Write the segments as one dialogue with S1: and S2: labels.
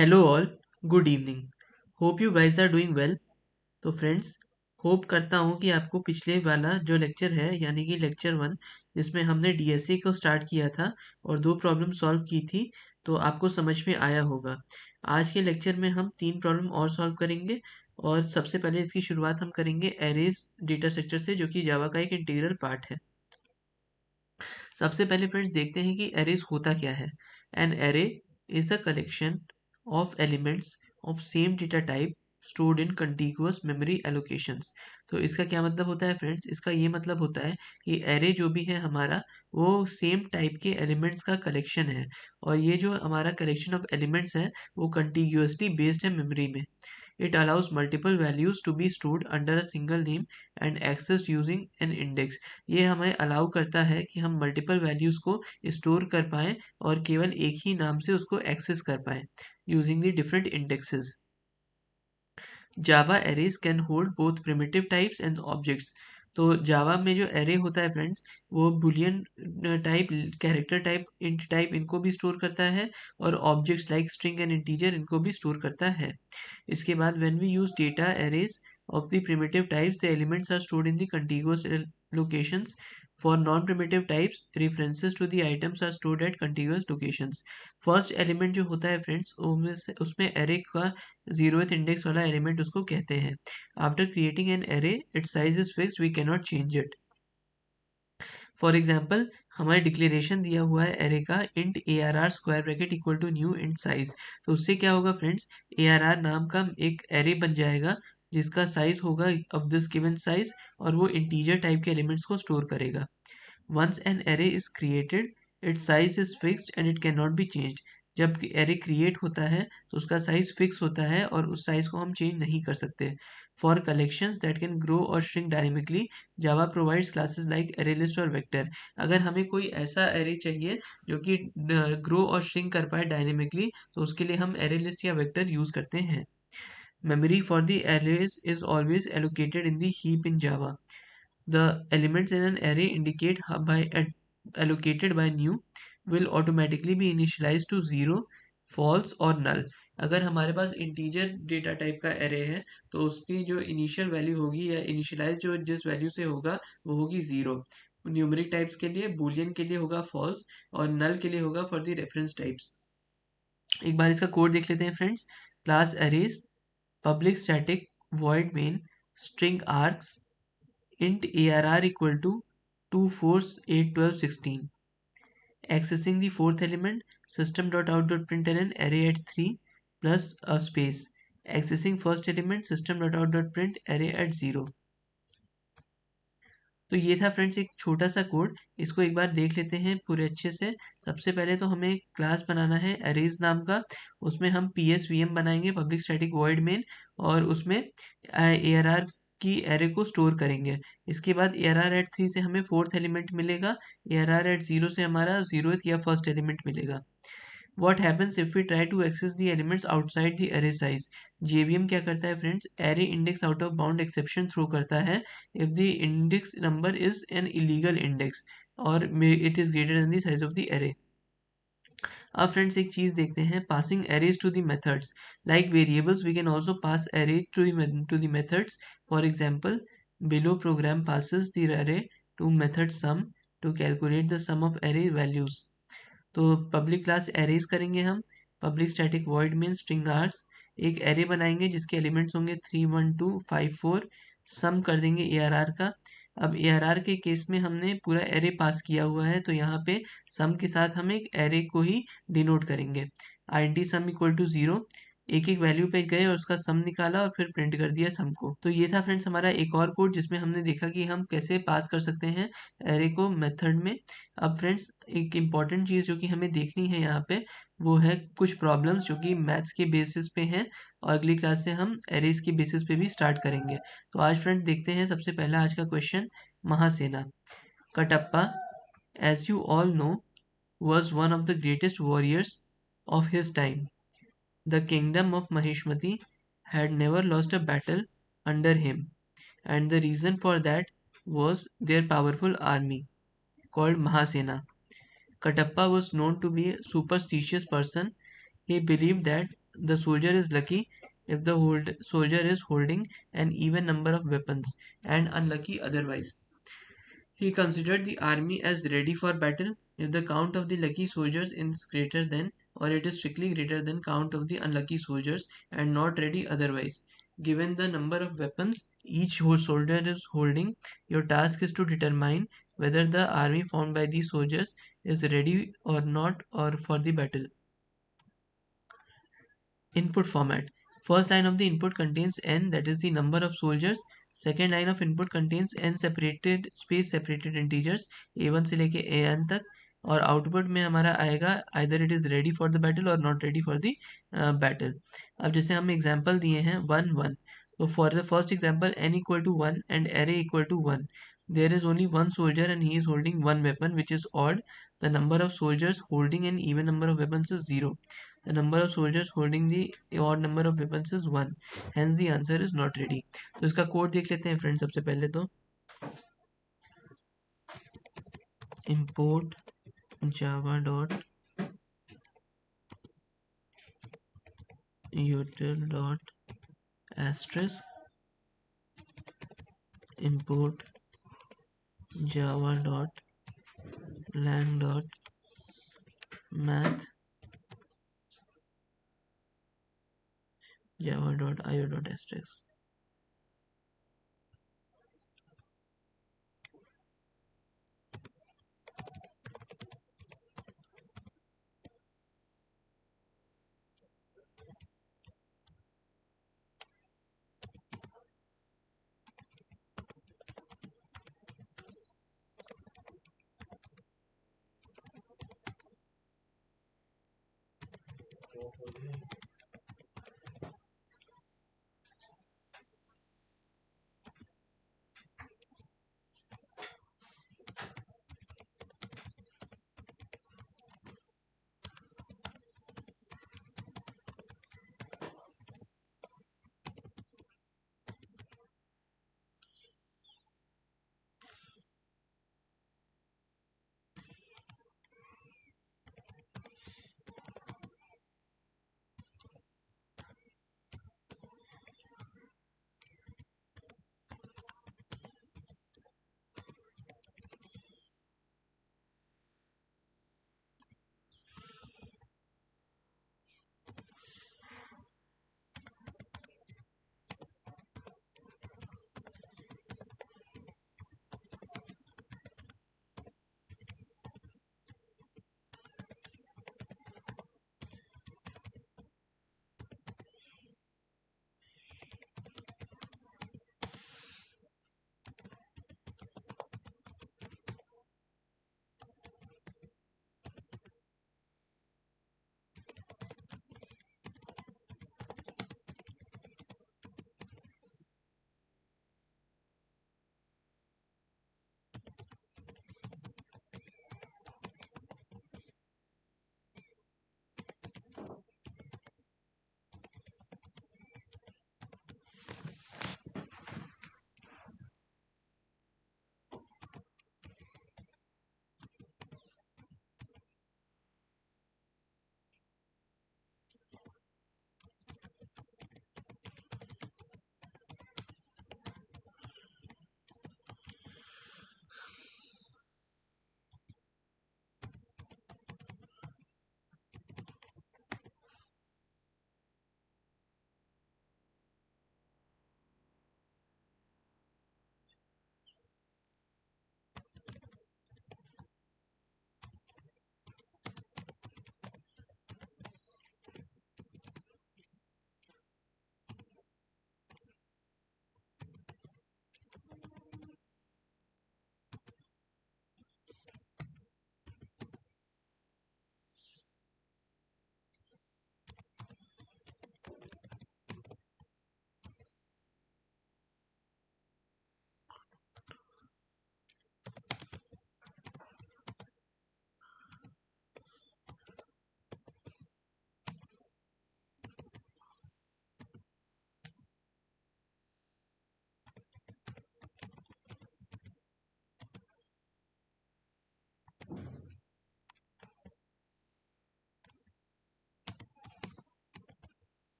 S1: Hello all, good evening. Hope you guys are doing well. तो friends, hope करता हूँ कि आपको पिछले वाला जो लेक्चर है यानी कि लेक्चर 1, जिसमें हमने डीएसए को स्टार्ट किया था और दो प्रॉब्लम सॉल्व की थी, तो आपको समझ में आया होगा। आज के लेक्चर में हम तीन प्रॉब्लम और सॉल्व करेंगे और सबसे पहले इसकी शुरुआत हम करेंगे एरेज डेटा स्ट्रक्चर से, जो कि जावा का एक इंटीग्रल पार्ट है। सबसे पहले फ्रेंड्स देखते हैं कि एरेज होता क्या है। An array is a collection of elements of same data type stored in contiguous memory allocations. तो इसका क्या मतलब होता है फ्रेंड्स? इसका ये मतलब होता है कि एरे जो भी है हमारा, वो सेम टाइप के एलिमेंट्स का कलेक्शन है, और ये जो हमारा कलेक्शन ऑफ एलिमेंट्स है वो कंटिग्यूअसली बेस्ड है मेमोरी में। It allows multiple values to be stored under a single name and accessed using an index। ये हमें अलाउ करता है कि हम मल्टीपल वैल्यूज को स्टोर कर पाएं और केवल एक ही नाम से उसको एक्सेस कर पाएं using the different indexes. Java arrays can hold both primitive types and objects. तो जावा में जो एरे होता है फ्रेंड्स, वो boolean type, character type, int type इनको भी स्टोर करता है, और objects like string and integer इनको भी स्टोर करता है। इसके बाद when we use data arrays of the primitive types, the elements are stored in the contiguous locations. For non-primitive types, references to the items are stored at contiguous locations। First element जो होता है friends, उसमें array का zeroth index वाला element उसको कहते हैं। After creating an array, its size is fixed, we cannot change it. For example, हमारे डिक्लेरेशन दिया हुआ है एरे का int A R R square bracket equal to new int size. तो उससे क्या होगा फ्रेंड्स, ए आर आर नाम का एक एरे बन जाएगा जिसका साइज होगा ऑफ दिस गिवन साइज, और वो इंटीजर टाइप के एलिमेंट्स को स्टोर करेगा। Once an array is created, its size is fixed and it cannot be changed। जब एरे क्रिएट होता है तो उसका साइज फिक्स होता है और उस साइज को हम चेंज नहीं कर सकते। For collections that can grow और shrink dynamically, Java provides classes like array list और वेक्टर। अगर हमें कोई ऐसा एरे चाहिए जो कि ग्रो और श्रिंक कर पाए डायनेमिकली, तो उसके लिए हम एरे लिस्ट या वेक्टर यूज करते हैं। Memory for the arrays is always allocated in the heap in Java. The elements in an array indicate by allocated by new will automatically be initialized to 0, false और null। अगर हमारे पास integer data type का array है, तो उसकी जो initial value होगी या इनिशियलाइज जो जिस वैल्यू से होगा वो होगी 0। न्यूमेरिक टाइप्स के लिए, बूलियन के लिए होगा false, और null के लिए होगा फॉर द रेफरेंस टाइप्स। एक बार इसका कोड देख लेते हैं friends. Class arrays, public static void main, string args, int arr equal to 2 4 8 12 16। Accessing the fourth element, system.out.println array at 3 plus a space। Accessing first element, system.out.print array at 0। तो ये था friends एक छोटा सा code. इसको एक बार देख लेते हैं पूरे अच्छे से। सबसे पहले तो हमें एक क्लास बनाना है अरेज नाम का। उसमें हम PSVM बनाएंगे, पब्लिक स्टैटिक वॉइड मेन, और उसमें ARR की एरे को स्टोर करेंगे। इसके बाद ARR एट 3 से हमें फोर्थ एलिमेंट मिलेगा, ARR एट 0 से हमारा जीरोथ या फर्स्ट एलिमेंट मिलेगा। What happens if we try to access the elements outside the array size? JVM क्या करता है friends, array index out of bound exception throw करता है if the index number is an illegal index or it is greater than the size of the array। अब friends एक चीज देखते हैं, passing arrays to the methods। Like variables, we can also pass array to the methods। For example, below program passes the array to method sum to calculate the sum of array values। तो public class arrays करेंगे हम, public static void main string args, एक array बनाएंगे जिसके elements होंगे 3 1 2 5 4, सम कर देंगे ARR का। अब ARR के केस में हमने पूरा एरे पास किया हुआ है, तो यहाँ पे सम के साथ हम एक एरे को ही डिनोट करेंगे। int सम इक्वल टू 0, एक एक वैल्यू पे गए और उसका सम निकाला और फिर प्रिंट कर दिया सम को। तो ये था फ्रेंड्स हमारा एक और कोड जिसमें हमने देखा कि हम कैसे पास कर सकते हैं एरे को मेथड में। अब फ्रेंड्स एक इम्पॉर्टेंट चीज़ जो कि हमें देखनी है यहाँ पे, वो है कुछ प्रॉब्लम्स जो कि मैथ्स के बेसिस पे हैं, और अगली क्लास से हम एरेज के बेसिस पे भी स्टार्ट करेंगे। तो आज फ्रेंड्स देखते हैं सबसे पहला आज का क्वेश्चन, महासेना। Kattappa, as you all know, was one of the greatest warriors of his time। The kingdom of Maheshmati had never lost a battle under him, and the reason for that was their powerful army called Mahasena। Katappa was known to be a superstitious person। He believed that the soldier is lucky if the soldier is holding an even number of weapons and unlucky otherwise. He considered the army as ready for battle if the count of the lucky soldiers is greater than, or it is strictly greater than, count of the unlucky soldiers and not ready otherwise. Given the number of weapons each soldier is holding, your task is to determine whether the army formed by these soldiers is ready or not or for the battle. Input format. First line of the input contains n, that is the number of soldiers. Second line of input contains n separated space separated integers a1 से लेके an तक, और output में हमारा आएगा either it is ready for the battle or not ready for the battle. अब जैसे हम एग्जांपल दिए हैं 1 1, तो for the first example n equal to 1 and array equal to 1, there is only one soldier and he is holding one weapon which is odd. The number of soldiers holding an even number of weapons is 0. The number of soldiers holding the odd number of weapons is 1. Hence the answer is not ready. तो इसका code देख लेते हैं friends. सबसे पहले तो import java dot util dot asterisk import java dot lang dot math java dot io dot asterisk.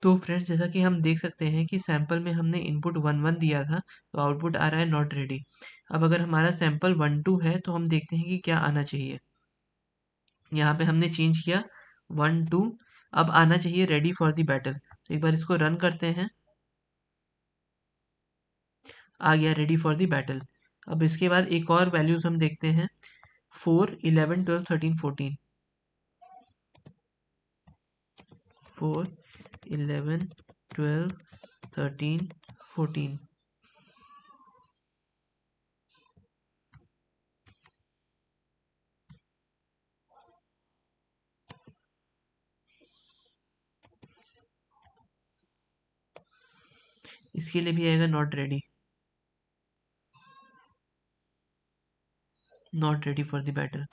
S1: तो friends जैसा कि हम देख सकते हैं कि सैंपल में हमने इनपुट 1 1 दिया था, तो आउटपुट आ रहा है नॉट रेडी। अब अगर हमारा सैंपल 1 2 है तो हम देखते हैं कि क्या आना चाहिए। यहाँ पे हमने चेंज किया 1 2, अब आना चाहिए रेडी फॉर द बैटल। तो एक बार इसको रन करते हैं, आ गया रेडी फॉर द बैटल। अब इसके बाद एक और वैल्यूज हम देखते हैं, 4 11 12 13 14। 4 11 12 13 14। इसके लिए भी आएगा not ready, not ready for the battle.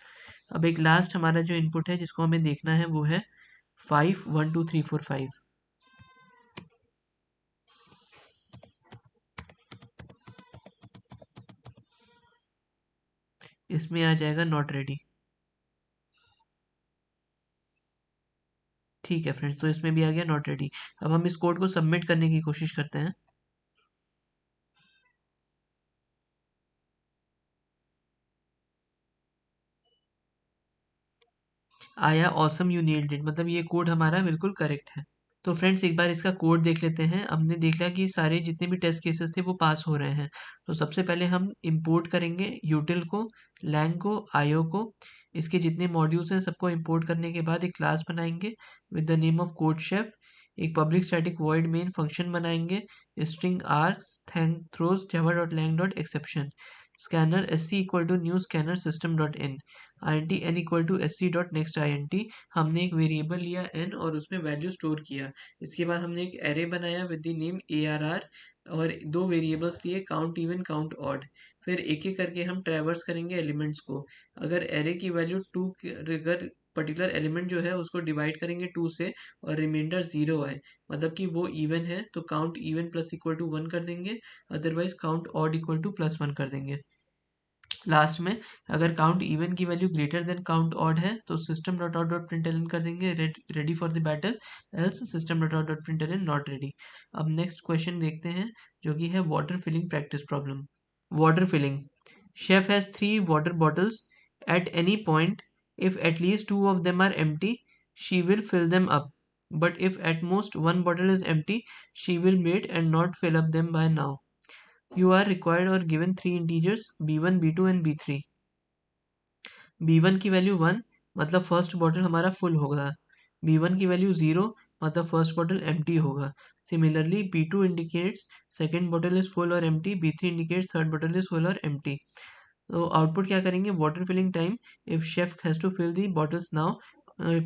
S1: अब एक लास्ट हमारा जो इनपुट है जिसको हमें देखना है वो है 5 1 2 3 4 5। इसमें आ जाएगा नॉट रेडी। ठीक है फ्रेंड्स, तो इसमें भी आ गया नॉट रेडी। अब हम इस कोड को सबमिट करने की कोशिश करते हैं। आया ऑसम यू नेल्ड इट, मतलब ये कोड हमारा बिल्कुल करेक्ट है। तो फ्रेंड्स एक बार इसका कोड देख लेते हैं। हमने देखा कि सारे जितने भी टेस्ट केसेस थे वो पास हो रहे हैं। तो सबसे पहले हम इंपोर्ट करेंगे यूटिल को, लैंग को, आईओ को। इसके जितने मॉड्यूल्स हैं सबको इंपोर्ट करने के बाद एक क्लास बनाएंगे with the name of code chef. एक public static void main function बनाएंगे, string r thank throws java dot lang dot exception, scanner s c equal to new scanner system dot in, i n t n equal to s c dot next i n t. हमने एक variable लिया n और उसमें value store किया। इसके बाद हमने एक एरे बनाया विद द नेम ARR और दो वेरिएबल्स लिए काउंट इवन काउंट ऑड। फिर एक एक करके हम ट्रैवर्स करेंगे एलिमेंट्स को। अगर एरे की वैल्यू 2, अगर पर्टिकुलर एलिमेंट जो है उसको डिवाइड करेंगे 2 से और रिमाइंडर 0 आए, मतलब कि वो इवन है, तो count even plus equal to 1 कर देंगे, otherwise count odd equal to plus 1 कर देंगे। लास्ट में अगर काउंट इवन की value greater than count odd है तो system dot out dot println कर देंगे ready for the battle, else system dot out dot println not ready. अब नेक्स्ट क्वेश्चन देखते हैं जो कि है water filling practice problem. Water filling, chef has 3 water bottles at any point. If at least 2 of them are empty, she will fill them up. But if at most one bottle is empty, she will wait and not fill up them by now. You are required or given three integers b1 b2 and b3। b1 की value 1, मतलब first bottle हमारा full होगा। b1 की value 0, मतलब first bottle empty होगा। Similarly b2 indicates second bottle is full और empty, b3 indicates third bottle is full और empty. तो आउटपुट क्या करेंगे, water filling time, if chef has to fill the bottles now,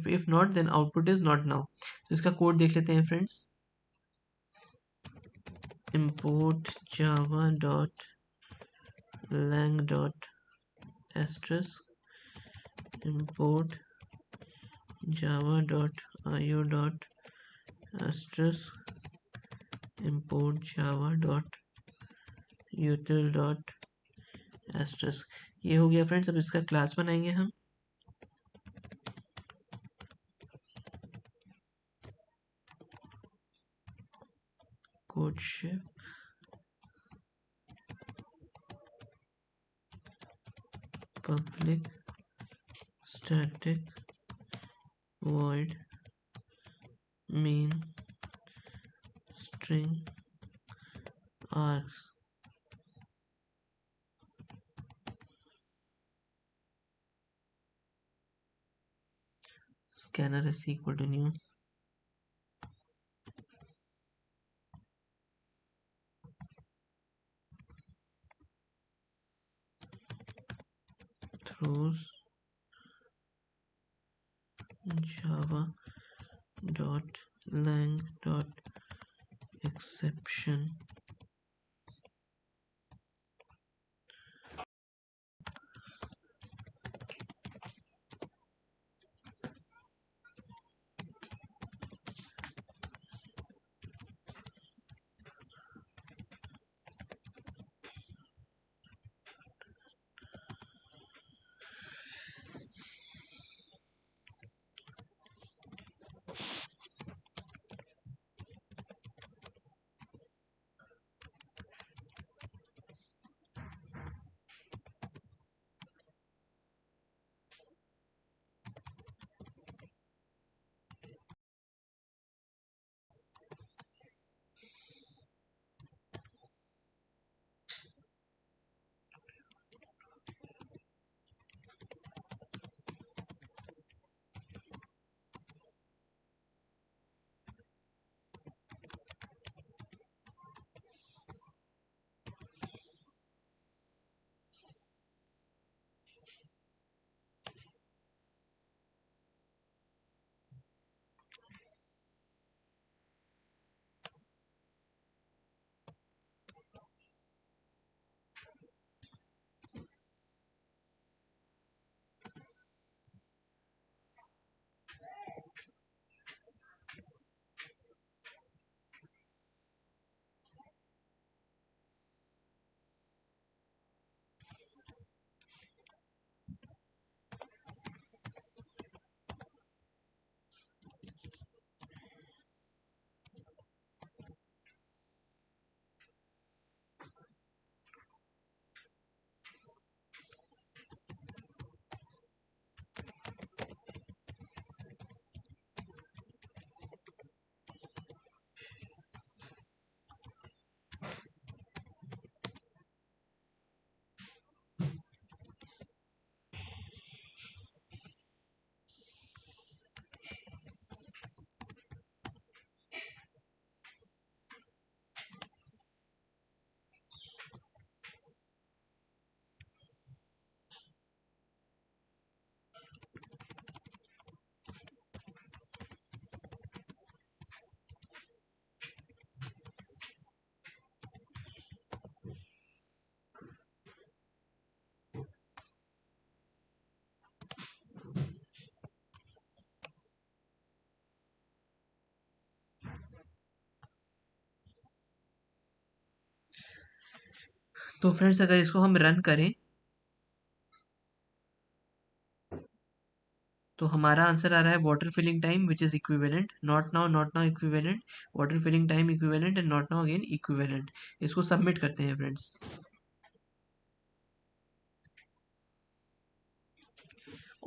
S1: if not then output is not now। तो इसका code देख लेते हैं friends. import java dot lang dot asterisk import java dot io dot asterisk import java dot util dot asterisk। ये हो गया friends. अब इसका क्लास बनाएंगे हम। Code chef public static void main string args। scanner is equal to new throws java dot lang dot exception। तो friends अगर इसको हम रन करें तो हमारा आंसर आ रहा है water filling time which is equivalent, not now equivalent, water filling time equivalent and not now again equivalent. इसको सबमिट करते हैं friends.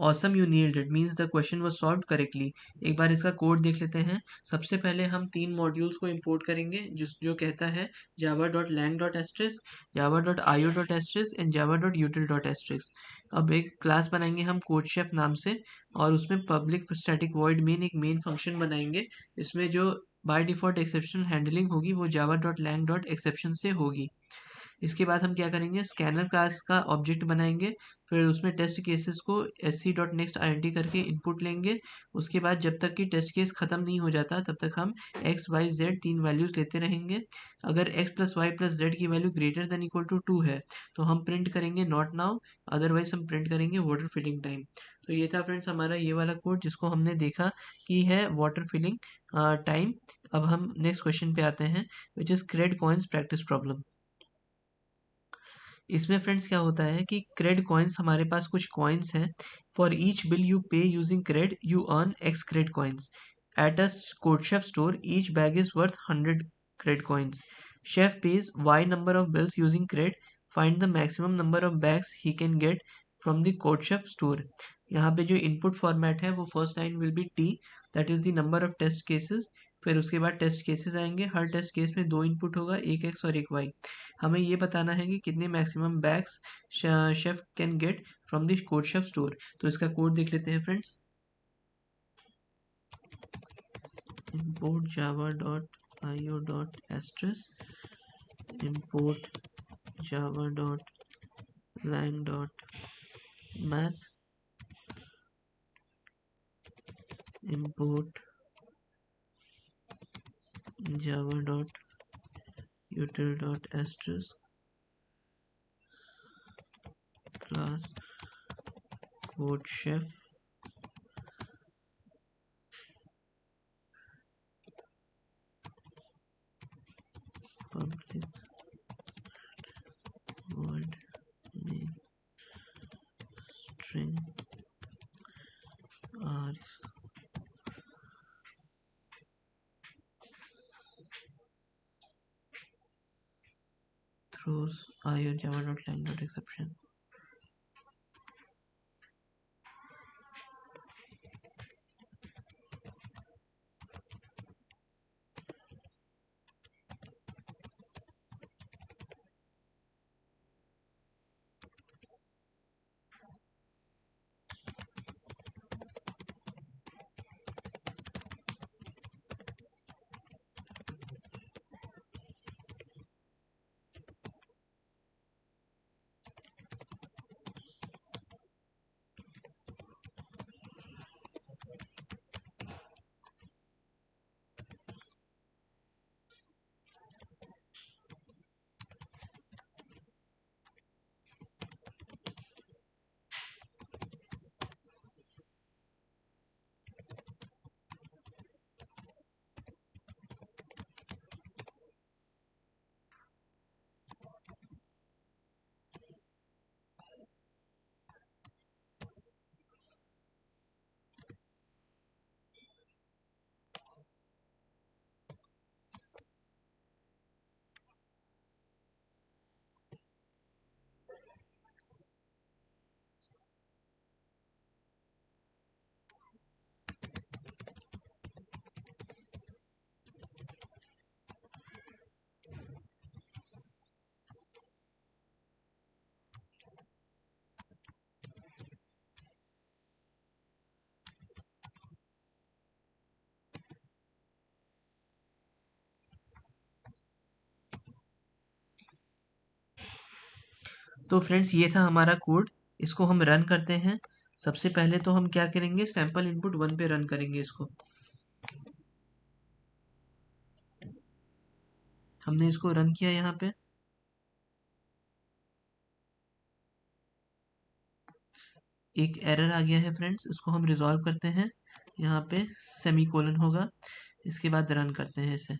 S1: Awesome, you nailed it, means the question was solved correctly. एक बार इसका code देख लेते हैं। सबसे पहले हम तीन मॉड्यूल्स को इंपोर्ट करेंगे जो कहता है java.lang.asterisk, java.io.asterisk एंड java.util.asterisk। अब एक क्लास बनाएंगे हम कोडशेफ नाम से, और उसमें पब्लिक स्टैटिक वॉइड मेन एक मेन फंक्शन बनाएंगे। इसमें जो बाय डिफॉल्ट एक्सेप्शन हैंडलिंग होगी वो java.lang.exception से होगी। इसके बाद हम क्या करेंगे, स्कैनर क्लास का ऑब्जेक्ट बनाएंगे, फिर उसमें टेस्ट केसेस को sc.nextInt करके इनपुट लेंगे। उसके बाद जब तक कि टेस्ट केस ख़त्म नहीं हो जाता तब तक हम x y z तीन वैल्यूज़ लेते रहेंगे। अगर x plus y plus z की value greater than equal to 2 है तो हम प्रिंट करेंगे नॉट नाउ, अदरवाइज हम प्रिंट करेंगे वाटर फिलिंग टाइम। तो ये था फ्रेंड्स हमारा ये वाला कोड जिसको हमने देखा कि है वाटर फिलिंग टाइम। अब हम नेक्स्ट क्वेश्चन पे आते हैं which is CRED coins practice problem. इसमें फ्रेंड्स क्या होता है कि क्रेड कॉइन्स, हमारे पास कुछ कॉइन्स हैं। For each bill you pay using CRED you earn X CRED coins. At a CodeChef store each bag is worth 100 CRED coins. Chef pays y number of bills using cred, find the maximum number of bags he can get from the CodeChef store। यहाँ पे जो input format है वो first line will be T, that is the number of test cases. फिर उसके बाद test cases आएंगे, हर test case में दो इनपुट होगा, एक एक्स और एक वाई। हमें ये बताना है कि कितने maximum bags chef can get from the code chef store. तो इसका कोड देख लेते हैं friends. import java.io.asterisk, import java.lang.math, import java.util.asterisk class code chef public void main string args throws io java.lang.exception। तो फ्रेंड्स ये था हमारा कोड, इसको हम रन करते हैं। सबसे पहले तो हम क्या करेंगे, सैंपल इनपुट 1 पे रन करेंगे इसको। हमने इसको रन किया, यहाँ पे एक एरर आ गया है फ्रेंड्स, इसको हम रिजॉल्व करते हैं। यहाँ पे सेमीकोलन होगा, इसके बाद रन करते हैं इसे।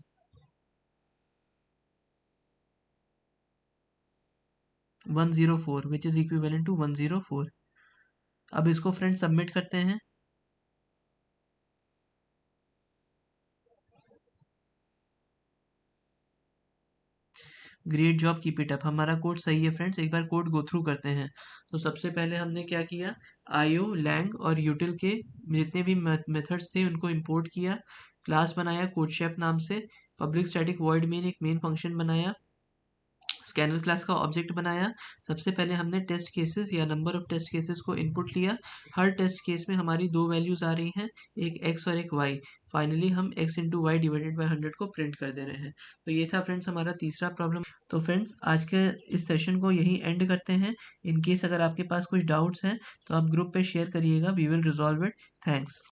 S1: 104 विच इज इक्विवेलेंट टू 104। अब इसको फ्रेंड्स सबमिट करते हैं। Great job, keep it up. हमारा कोड सही है फ्रेंड्स, एक बार कोड गो थ्रू करते हैं। तो सबसे पहले हमने क्या किया, आईओ लैंग और यूटिल के जितने भी मेथड्स थे उनको इंपोर्ट किया, क्लास बनाया कोड शेफ नाम से, पब्लिक स्टैटिक वॉइड मेन एक मेन फंक्शन बनाया, स्कैनर क्लास का ऑब्जेक्ट बनाया। सबसे पहले हमने टेस्ट केसेस या नंबर ऑफ टेस्ट केसेस को इनपुट लिया। हर टेस्ट केस में हमारी दो वैल्यूज आ रही हैं, एक x और एक y। फाइनली हम x into Y divided by 100 को प्रिंट कर दे रहे हैं। तो ये था फ्रेंड्स हमारा तीसरा प्रॉब्लम। तो फ्रेंड्स आज के इस सेशन को यहीं एंड करते हैं। इन केस अगर आपके पास कुछ डाउट्स हैं तो आप ग्रुप पे शेयर करिएगा, we will resolve it. Thanks.